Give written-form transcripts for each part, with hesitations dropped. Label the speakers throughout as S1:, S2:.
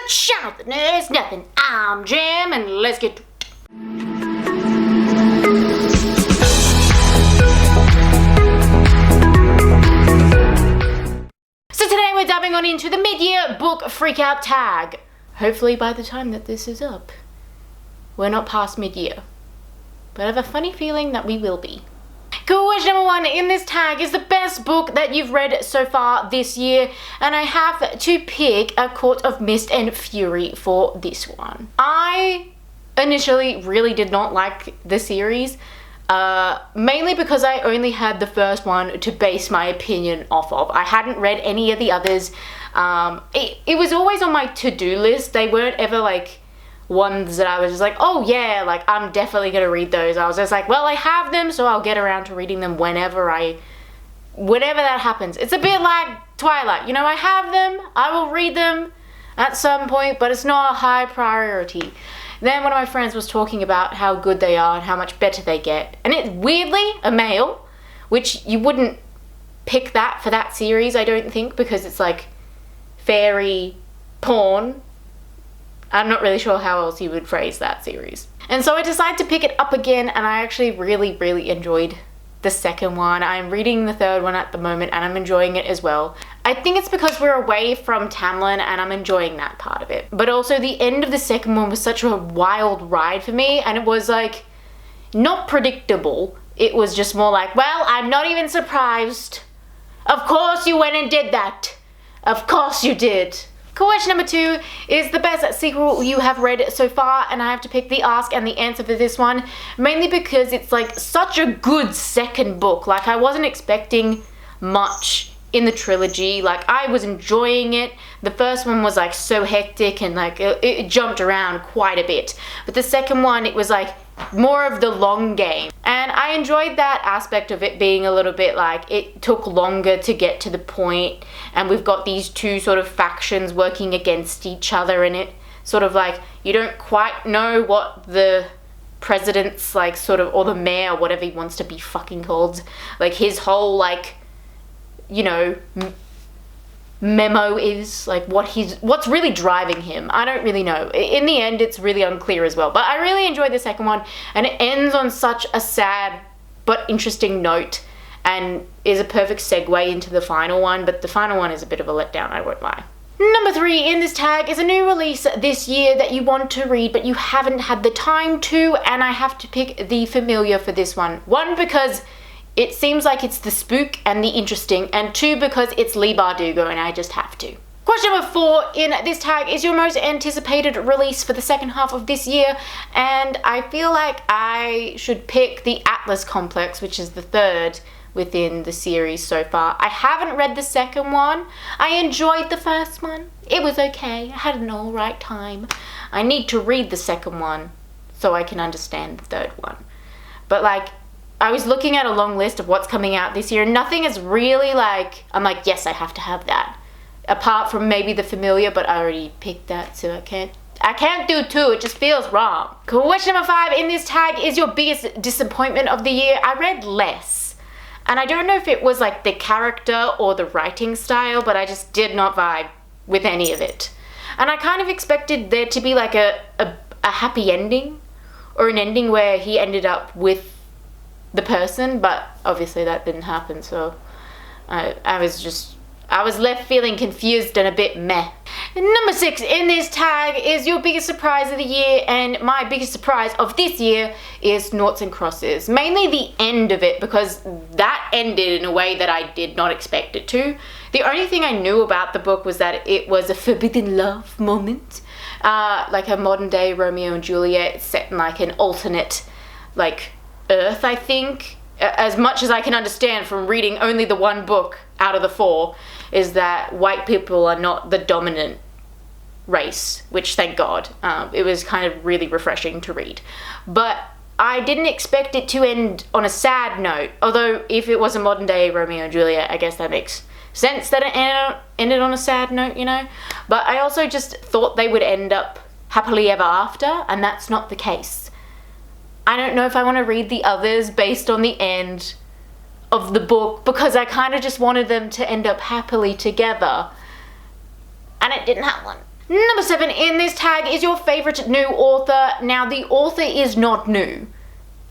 S1: channel that knows nothing. I'm Jim, and let's get to it. So today we're diving on into the mid-year book freakout tag. Hopefully by the time that this is up, we're not past mid-year. But I have a funny feeling that we will be. Question number 1 in this tag is the best book that you've read so far this year, and I have to pick A Court of Mist and Fury for this one. I initially really did not like the series, mainly because I only had the first one to base my opinion off of. I hadn't read any of the others. It was always on my to-do list. They weren't ever like ones that I was just like, oh yeah, like I'm definitely gonna read those. I was just like, well, I have them, so I'll get around to reading them whenever that happens. It's a bit like Twilight, you know, I have them, I will read them at some point, but it's not a high priority. Then one of my friends was talking about how good they are and how much better they get, and it's weirdly a male, which you wouldn't pick that for that series, I don't think, because it's like fairy porn. I'm not really sure how else you would phrase that series. And so I decided to pick it up again, and I actually really enjoyed the second one. I'm reading the third one at the moment, and I'm enjoying it as well. I think it's because we're away from Tamlin, and I'm enjoying that part of it. But also the end of the second one was such a wild ride for me, and it was like not predictable. It was just more like, well, I'm not even surprised. Of course you went and did that. Of course you did. Question number 2 is the best sequel you have read so far, and I have to pick the ask and the answer for this one, mainly because it's like such a good second book. Like I wasn't expecting much in the trilogy. Like I was enjoying it. The first one was like so hectic and like it jumped around quite a bit, but the second one, it was like more of the long game, and I enjoyed that aspect of it being a little bit like it took longer to get to the point, and we've got these two sort of factions working against each other, and it sort of like you don't quite know what the president's like sort of, or the mayor, whatever he wants to be fucking called, like his whole like, you know, memo is, like what's really driving him. I don't really know. In the end, it's really unclear as well, but I really enjoyed the second one, and it ends on such a sad but interesting note and is a perfect segue into the final one, but the final one is a bit of a letdown, I won't lie. Number 3 in this tag is a new release this year that you want to read but you haven't had the time to, and I have to pick The Familiar for this one. 1, because it seems like it's the spook and the interesting, and 2, because it's Leigh Bardugo and I just have to. Question number 4 in this tag is your most anticipated release for the second half of this year, and I feel like I should pick The Atlas Complex, which is the third within the series so far. I haven't read the second one. I enjoyed the first one. It was okay. I had an alright time. I need to read the second one so I can understand the third one. But like, I was looking at a long list of what's coming out this year, and nothing is really like, I'm like, yes, I have to have that. Apart from maybe The Familiar, but I already picked that, so I can't do 2, it just feels wrong. Question number 5 in this tag is your biggest disappointment of the year. I read less, and I don't know if it was like the character or the writing style, but I just did not vibe with any of it. And I kind of expected there to be like a happy ending, or an ending where he ended up with the person, but obviously that didn't happen, so I was left feeling confused and a bit meh. Number 6 in this tag is your biggest surprise of the year, and my biggest surprise of this year is Noughts and Crosses. Mainly the end of it, because that ended in a way that I did not expect it to. The only thing I knew about the book was that it was a forbidden love moment, like a modern day Romeo and Juliet set in like an alternate like Earth, I think. As much as I can understand from reading only the one book out of the 4, is that white people are not the dominant race, which thank God. It was kind of really refreshing to read. But I didn't expect it to end on a sad note, although if it was a modern day Romeo and Juliet, I guess that makes sense that it ended on a sad note, you know? But I also just thought they would end up happily ever after, and that's not the case. I don't know if I want to read the others based on the end of the book, because I kind of just wanted them to end up happily together, and it didn't happen. Number 7 in this tag is your favorite new author. Now, the author is not new.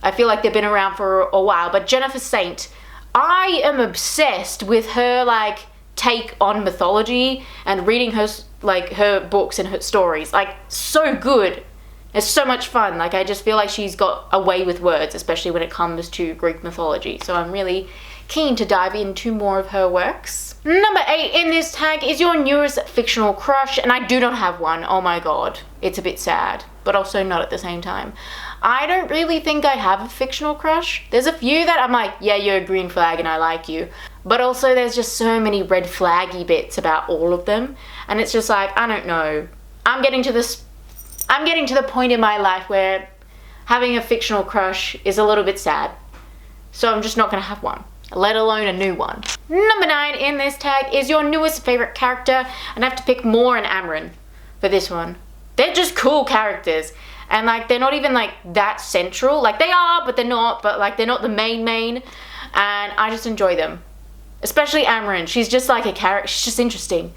S1: I feel like they've been around for a while, but Jennifer Saint, I am obsessed with her like take on mythology and reading her like her books and her stories. Like, so good. It's so much fun. Like, I just feel like she's got a way with words, especially when it comes to Greek mythology. So I'm really keen to dive into more of her works. Number 8 in this tag is your newest fictional crush, and I do not have one. Oh my god. It's a bit sad, but also not at the same time. I don't really think I have a fictional crush. There's a few that I'm like, yeah, you're a green flag and I like you. But also there's just so many red flaggy bits about all of them. And it's just like, I don't know. I'm getting to the point in my life where having a fictional crush is a little bit sad. So I'm just not gonna have one, let alone a new one. Number 9 in this tag is your newest favorite character, and I have to pick Moore and Amryn for this one. They're just cool characters, and like they're not even like that central. Like they are, but they're not. But like they're not the main, and I just enjoy them. Especially Amryn. She's just like a character. She's just interesting.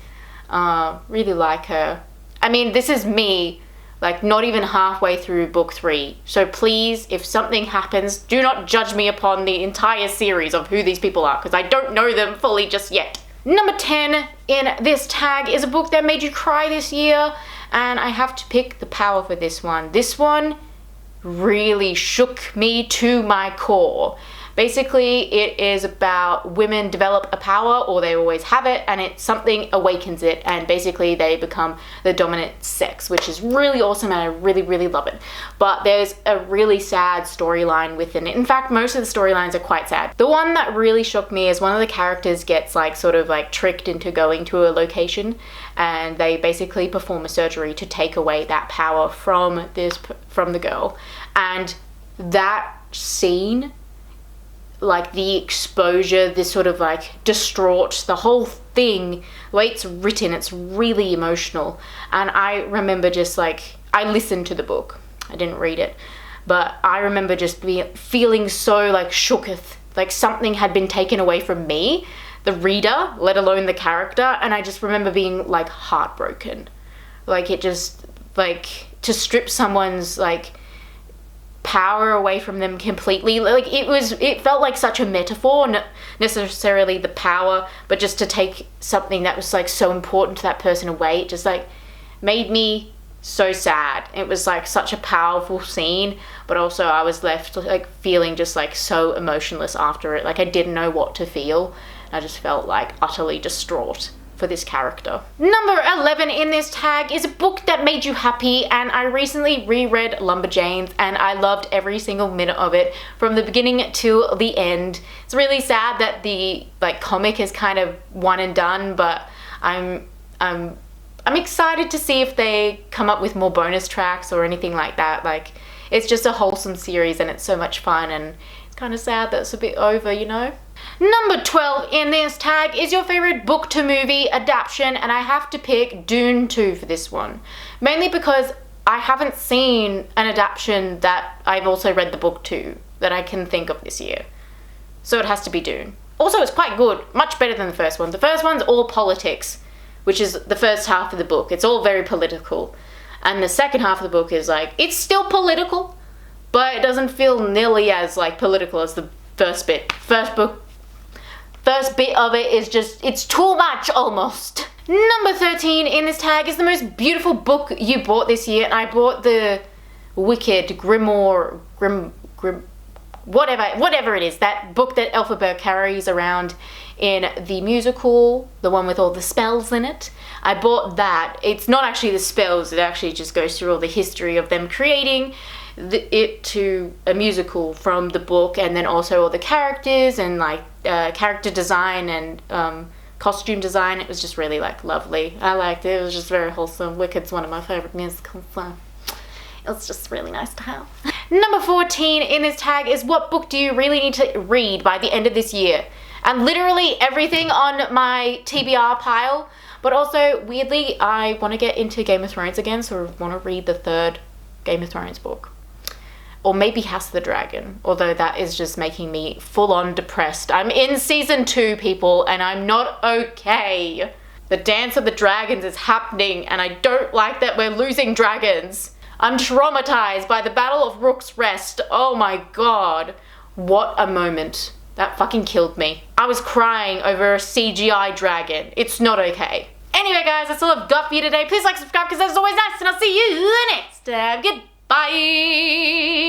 S1: Really like her. I mean, this is me, like not even halfway through book 3. So please, if something happens, do not judge me upon the entire series of who these people are, because I don't know them fully just yet. Number 10 in this tag is a book that made you cry this year, and I have to pick The Power for this one. This one really shook me to my core. Basically, it is about women develop a power, or they always have it, and something awakens it, and basically they become the dominant sex, which is really awesome, and I really, really love it. But there's a really sad storyline within it. In fact, most of the storylines are quite sad. The one that really shook me is one of the characters gets like sort of like tricked into going to a location, and they basically perform a surgery to take away that power from the girl. And that scene, like the exposure, this sort of like distraught, the whole thing, the way it's written, it's really emotional. And I remember just like, I listened to the book, I didn't read it, but I remember just feeling so like shooketh, like something had been taken away from me, the reader, let alone the character. And I just remember being like heartbroken. Like it just, like to strip someone's like power away from them completely, like it felt like such a metaphor, not necessarily the power, but just to take something that was like so important to that person away. It just like made me so sad. It was like such a powerful scene, but also I was left like feeling just like so emotionless after it. Like I didn't know what to feel. I just felt like utterly distraught for this character. Number 11 in this tag is a book that made you happy, and I recently reread Lumberjanes and I loved every single minute of it from the beginning to the end. It's really sad that the like comic is kind of one and done, but I'm excited to see if they come up with more bonus tracks or anything like that. Like it's just a wholesome series and it's so much fun, and it's kind of sad that it's a bit over, you know? Number 12 in this tag is your favorite book to movie adaptation, and I have to pick Dune 2 for this one. Mainly because I haven't seen an adaptation that I've also read the book to that I can think of this year. So it has to be Dune. Also, it's quite good, much better than the first one. The first one's all politics, which is the first half of the book. It's all very political. And the second half of the book is like, it's still political, but it doesn't feel nearly as like political as the first bit. First bit of it is just, it's too much almost. Number 13 in this tag is the most beautiful book you bought this year, and I bought the Wicked Grimoire, whatever it is, that book that Elphaba carries around in the musical, the one with all the spells in it. I bought that. It's not actually the spells, it actually just goes through all the history of them creating it to a musical from the book, and then also all the characters and like character design and costume design. It was just really like lovely. I liked it. It was just very wholesome. Wicked's one of my favorite musicals, so it was just really nice to have. Number 14 in this tag is what book do you really need to read by the end of this year? And literally everything on my TBR pile, but also weirdly I want to get into Game of Thrones again, so I want to read the 3rd Game of Thrones book. Or maybe House of the Dragon, although that is just making me full on depressed. I'm in season 2, people, and I'm not okay. The Dance of the Dragons is happening, and I don't like that we're losing dragons. I'm traumatized by the Battle of Rook's Rest. Oh my god. What a moment. That fucking killed me. I was crying over a CGI dragon. It's not okay. Anyway guys, that's all I've got for you today. Please like, subscribe, because that's always nice, and I'll see you next time. Goodbye.